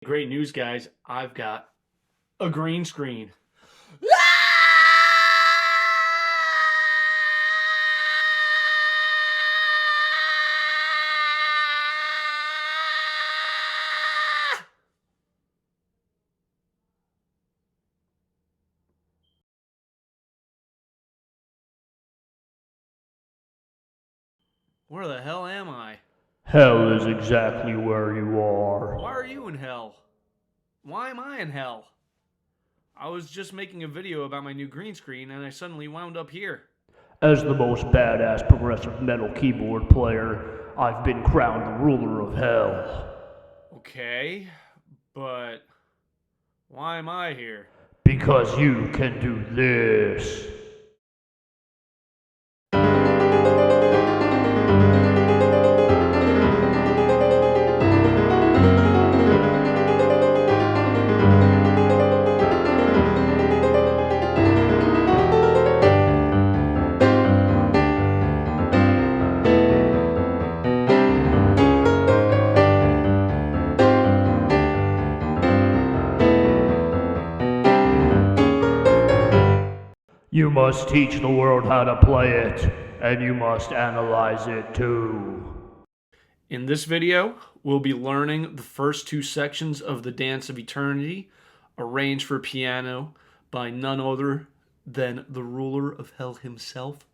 great news, guys. I've got a green screen. Where the hell am I? Hell is exactly where you are. Why are you in hell? Why am I in hell? I was just making a video about my new green screen and I suddenly wound up here. As the most badass progressive metal keyboard player, I've been crowned the ruler of hell. Okay, but why am I here? Because you can do this. You must teach the world how to play it, and you must analyze it too. In this video, we'll be learning the first two sections of the Dance of Eternity, arranged for piano by none other than the ruler of hell himself,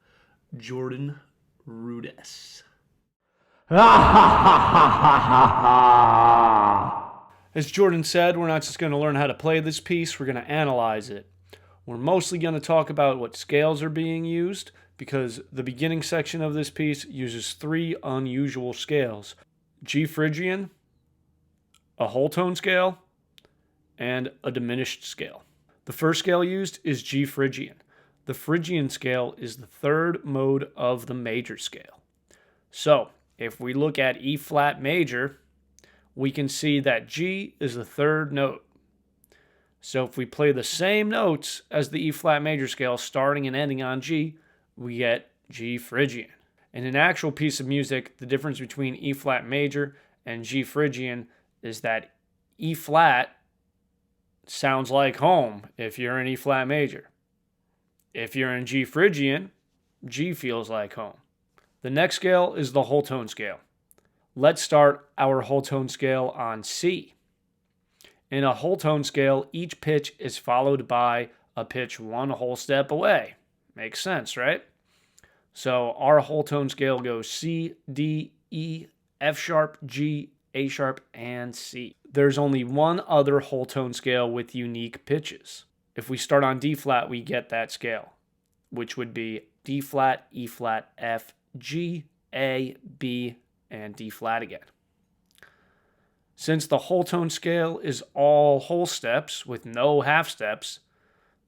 Jordan Rudess. As Jordan said, we're not just going to learn how to play this piece, we're going to analyze it. We're mostly going to talk about what scales are being used, because the beginning section of this piece uses three unusual scales: G Phrygian, a whole tone scale, and a diminished scale. The first scale used is G Phrygian. The Phrygian scale is the third mode of the major scale. So, if we look at E flat major, we can see that G is the third note. So if we play the same notes as the E flat major scale, starting and ending on G, we get G Phrygian. In an actual piece of music, the difference between E flat major and G Phrygian is that E flat sounds like home if you're in E flat major. If you're in G Phrygian, G feels like home. The next scale is the whole tone scale. Let's start our whole tone scale on C. In a whole tone scale, each pitch is followed by a pitch one whole step away. Makes sense, right? So our whole tone scale goes C, D, E, F sharp, G, A sharp, and C. There's only one other whole tone scale with unique pitches. If we start on D flat, we get that scale, which would be D flat, E flat, F, G, A, B, and D flat again. Since the whole tone scale is all whole steps with no half steps,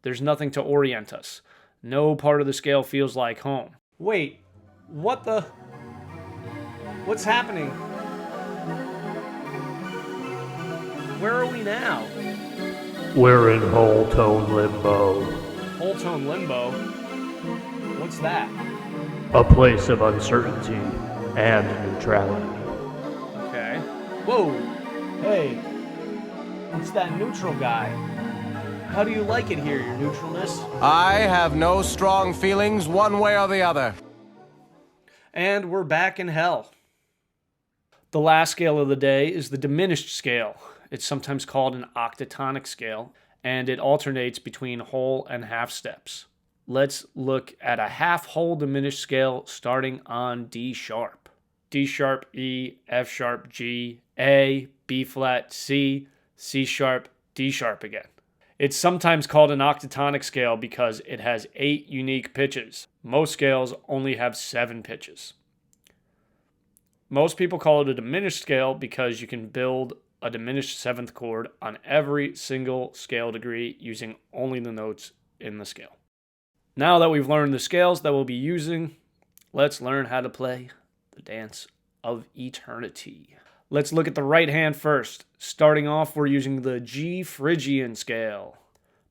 there's nothing to orient us. No part of the scale feels like home. Wait, what's happening? Where are we now? We're in whole tone limbo. Whole tone limbo? What's that? A place of uncertainty and neutrality. Okay. Whoa! Hey, it's that neutral guy. How do you like it here, your neutralness? I have no strong feelings one way or the other. And we're back in hell. The last scale of the day is the diminished scale. It's sometimes called an octatonic scale, and it alternates between whole and half steps. Let's look at a half whole diminished scale starting on D sharp. D sharp, E, F sharp, G, A, B flat, C, C sharp, D sharp again. It's sometimes called an octatonic scale because it has 8 unique pitches. Most scales only have 7 pitches. Most people call it a diminished scale because you can build a diminished 7th chord on every single scale degree using only the notes in the scale. Now that we've learned the scales that we'll be using, let's learn how to play the Dance of Eternity. Let's look at the right hand first. Starting off, we're using the G Phrygian scale.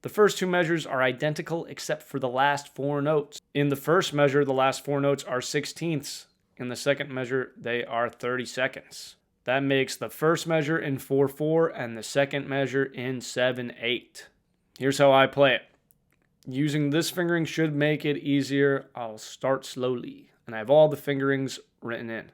The first two measures are identical except for the last 4 notes. In the first measure, the last 4 notes are 16ths. In the second measure, they are 32nds. That makes the first measure in 4/4 and the second measure in 7/8. Here's how I play it. Using this fingering should make it easier. I'll start slowly, and I have all the fingerings written in.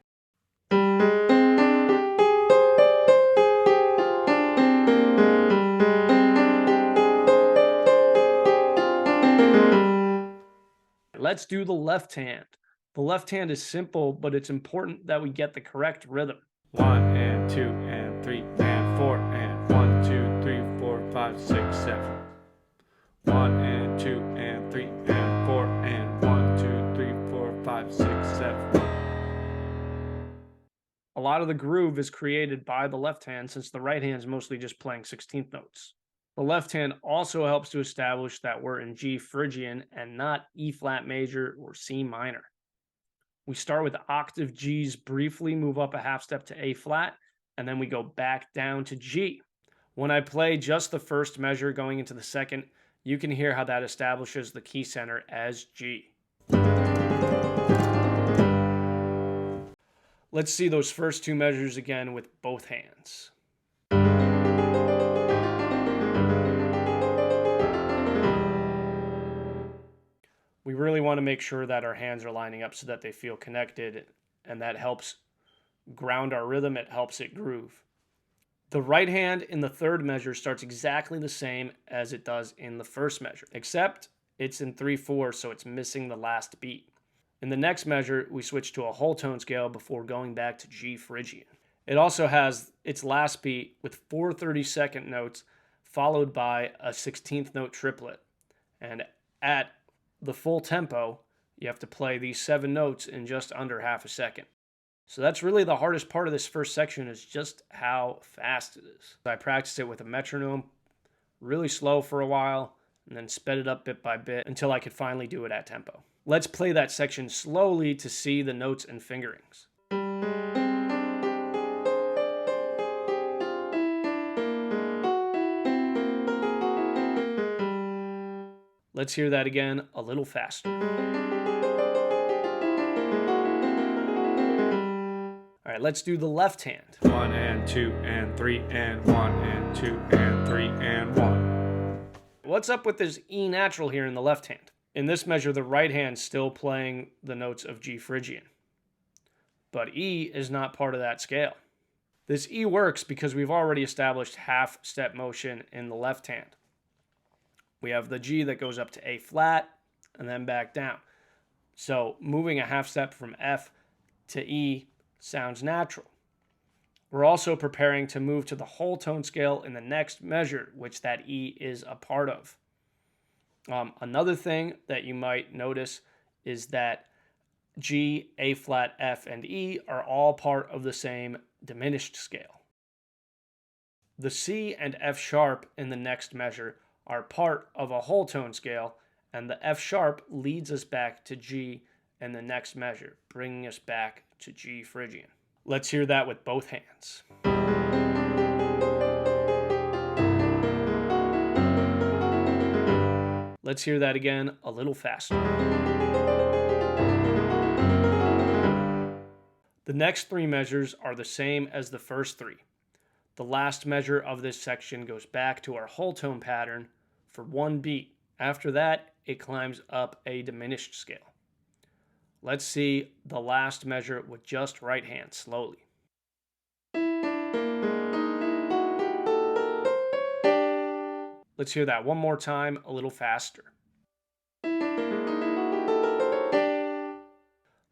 Let's do the left hand. The left hand is simple, but it's important that we get the correct rhythm. 1 and 2 and 3 and 4 and 1, 2, 3, 4, 5, 6, 7. 1 and 2 and 3 and 4 and 1, 2, 3, 4, 5, 6, 7. A lot of the groove is created by the left hand since the right hand is mostly just playing 16th notes. The left hand also helps to establish that we're in G Phrygian and not E flat major or C minor. We start with octave Gs, briefly move up a half step to A flat, and then we go back down to G. When I play just the first measure going into the second, you can hear how that establishes the key center as G. Let's see those first two measures again with both hands. We really want to make sure that our hands are lining up so that they feel connected, and that helps ground our rhythm. It helps it groove. The right hand in the third measure starts exactly the same as it does in the first measure, except it's in 3/4, so it's missing the last beat. In the next measure, we switch to a whole tone scale before going back to G Phrygian. It also has its last beat with 4 32nd notes, followed by a 16th note triplet. And at the full tempo, you have to play these 7 notes in just under half a second. So that's really the hardest part of this first section, is just how fast it is. I practiced it with a metronome, really slow for a while, and then sped it up bit by bit until I could finally do it at tempo. Let's play that section slowly to see the notes and fingerings. Let's hear that again a little faster. All right, let's do the left hand. 1 and 2 and 3 and 1 and 2 and 3 and 1. What's up with this E natural here in the left hand? In this measure, the right hand's still playing the notes of G Phrygian, but E is not part of that scale. This E works because we've already established half step motion in the left hand. We have the G that goes up to A flat and then back down. So moving a half step from F to E sounds natural. We're also preparing to move to the whole tone scale in the next measure, which that E is a part of. Another thing that you might notice is that G, A flat, F, and E are all part of the same diminished scale. The C and F sharp in the next measure are part of a whole tone scale, and the F sharp leads us back to G in the next measure, bringing us back to G Phrygian. Let's hear that with both hands. Let's hear that again a little faster. The next 3 measures are the same as the first 3. The last measure of this section goes back to our whole tone pattern for 1 beat. After that, it climbs up a diminished scale. Let's see the last measure with just right hand slowly. Let's hear that one more time a little faster.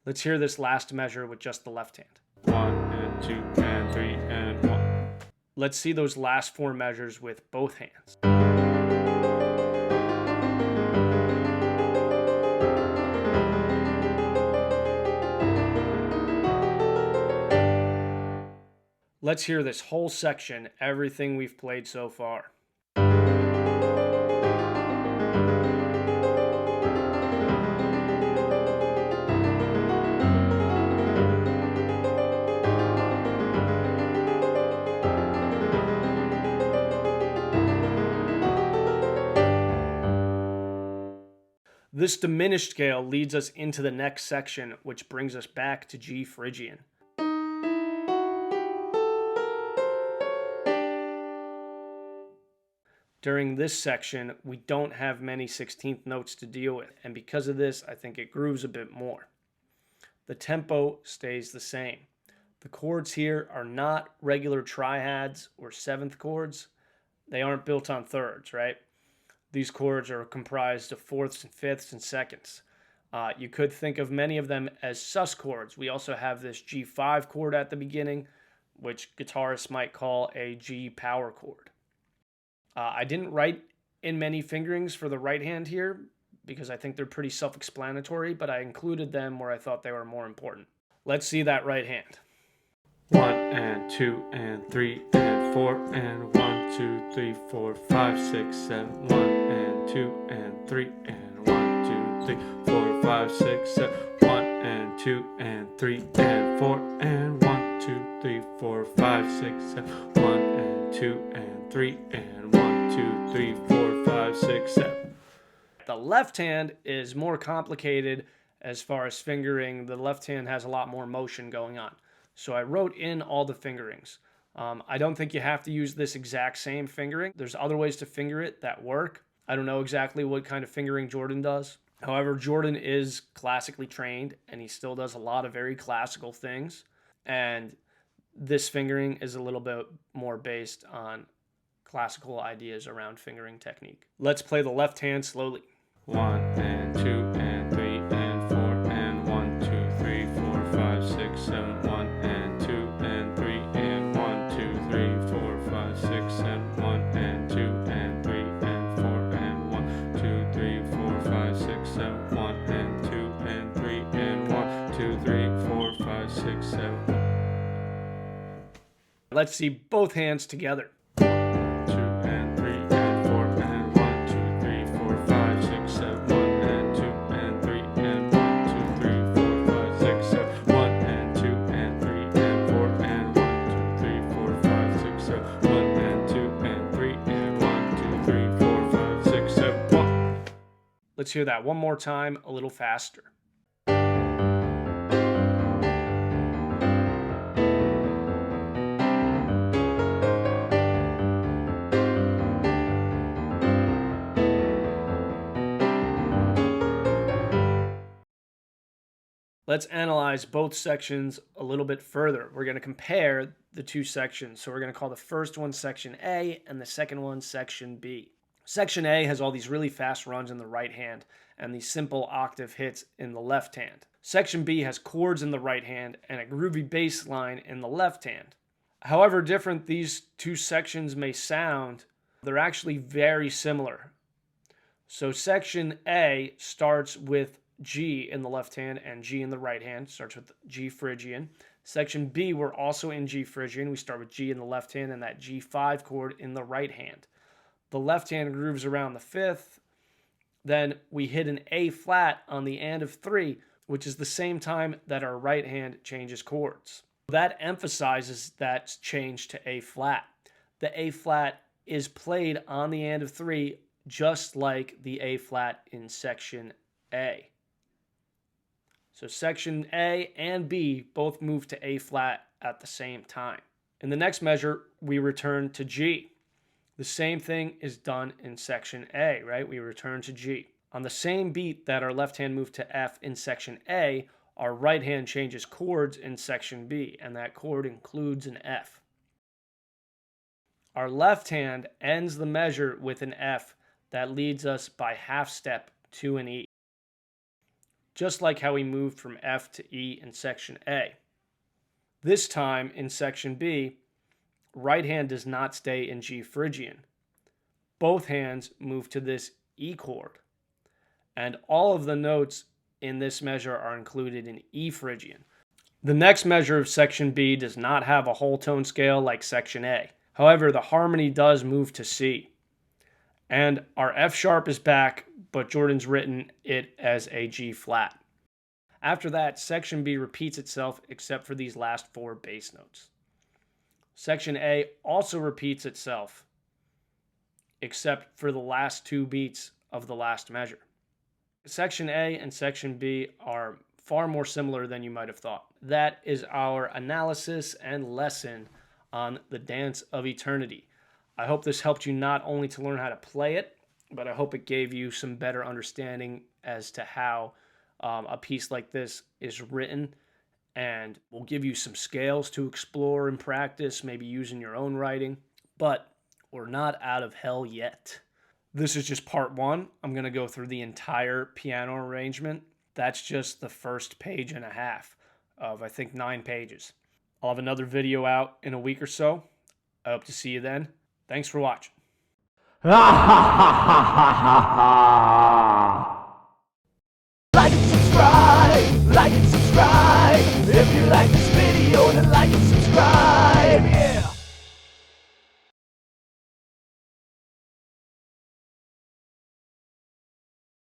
Let's hear this last measure with just the left hand. 1 and 2 and 3 and 1. Let's see those last 4 measures with both hands. Let's hear this whole section, everything we've played so far. This diminished scale leads us into the next section, which brings us back to G Phrygian. During this section, we don't have many 16th notes to deal with, and because of this, I think it grooves a bit more. The tempo stays the same. The chords here are not regular triads or seventh chords. They aren't built on thirds, right? These chords are comprised of fourths and fifths and seconds. You could think of many of them as sus chords. We also have this G5 chord at the beginning, which guitarists might call a G power chord. I didn't write in many fingerings for the right hand here because I think they're pretty self-explanatory, but I included them where I thought they were more important. Let's see that right hand. 1 and 2 and 3 and 4 and 1, 2, 3, 4, 5, 6, 7, 1 and 2 and 3 and 1, 2, 3, 4, 5, 6, 7, 1 and 2 and 3 and 4 and 1, 2, 3, 4, 5, 6, 7, 1 and 2 and 3 and 1, 2, 3, 4, 5, 6, 7. The left hand is more complicated as far as fingering. The left hand has a lot more motion going on. So I wrote in all the fingerings. I don't think you have to use this exact same fingering. There's other ways to finger it that work. I don't know exactly what kind of fingering Jordan does. However, Jordan is classically trained and he still does a lot of very classical things. And this fingering is a little bit more based on classical ideas around fingering technique. Let's play the left hand slowly. 1 and 2 and 3 and 4 and 1, 2, 3, 4, 5, 6, 7, 1 and 2 and 3 and 1, 2, 3, 4, 5, 6, 7, 1 and 2 and 3 and 4 and 1, 2, 3, 4, 5, 6, 7, 1 and 2 and 3 and 1, 2, 3, 4, 5, 6, 7. Let's see both hands together. 1, 2 and 3 and 4 and 1, 2, 3, 4, 5, 6, 7, 1 and 2 and 3 and 1, 2, 3, 4, 5, 6, 7, 1 and 2 and 3 and 4 and 1, 2, 3, 4, 5, 6, 7, 1 and 2 and 3 and 1, 2, 3, 4, 5, 6, 7, 1. Let's hear that one more time, a little faster. Let's analyze both sections a little bit further. We're going to compare the two sections. So we're going to call the first one Section A and the second one Section B. Section A has all these really fast runs in the right hand and these simple octave hits in the left hand. Section B has chords in the right hand and a groovy bass line in the left hand. However different these two sections may sound, they're actually very similar. So Section A starts with G in the left hand and G in the right hand. Starts with G Phrygian. Section B, we're also in G Phrygian. We start with G in the left hand and that G5 chord in the right hand. The left hand grooves around the fifth. Then we hit an A flat on the and of 3, which is the same time that our right hand changes chords. That emphasizes that change to A flat. The A flat is played on the and of 3 just like the A flat in Section A. So Section A and B both move to A flat at the same time. In the next measure, we return to G. The same thing is done in Section A, right? We return to G. On the same beat that our left hand moved to F in Section A, our right hand changes chords in Section B, and that chord includes an F. Our left hand ends the measure with an F that leads us by half step to an E. Just like how we moved from F to E in Section A. This time in Section B, right hand does not stay in G Phrygian. Both hands move to this E chord. And all of the notes in this measure are included in E Phrygian. The next measure of Section B does not have a whole tone scale like Section A. However, the harmony does move to C. And our F sharp is back, but Jordan's written it as a G flat. After that, Section B repeats itself except for these last 4 bass notes. Section A also repeats itself except for the last 2 beats of the last measure. Section A and Section B are far more similar than you might have thought. That is our analysis and lesson on the Dance of Eternity. I hope this helped you not only to learn how to play it, but I hope it gave you some better understanding as to how a piece like this is written, and will give you some scales to explore and practice, maybe using your own writing. But we're not out of hell yet. This is just part one. I'm going to go through the entire piano arrangement. That's just the first page and a half of, I think, 9 pages. I'll have another video out in a week or so. I hope to see you then. Thanks for watching. Ha ha ha ha ha ha!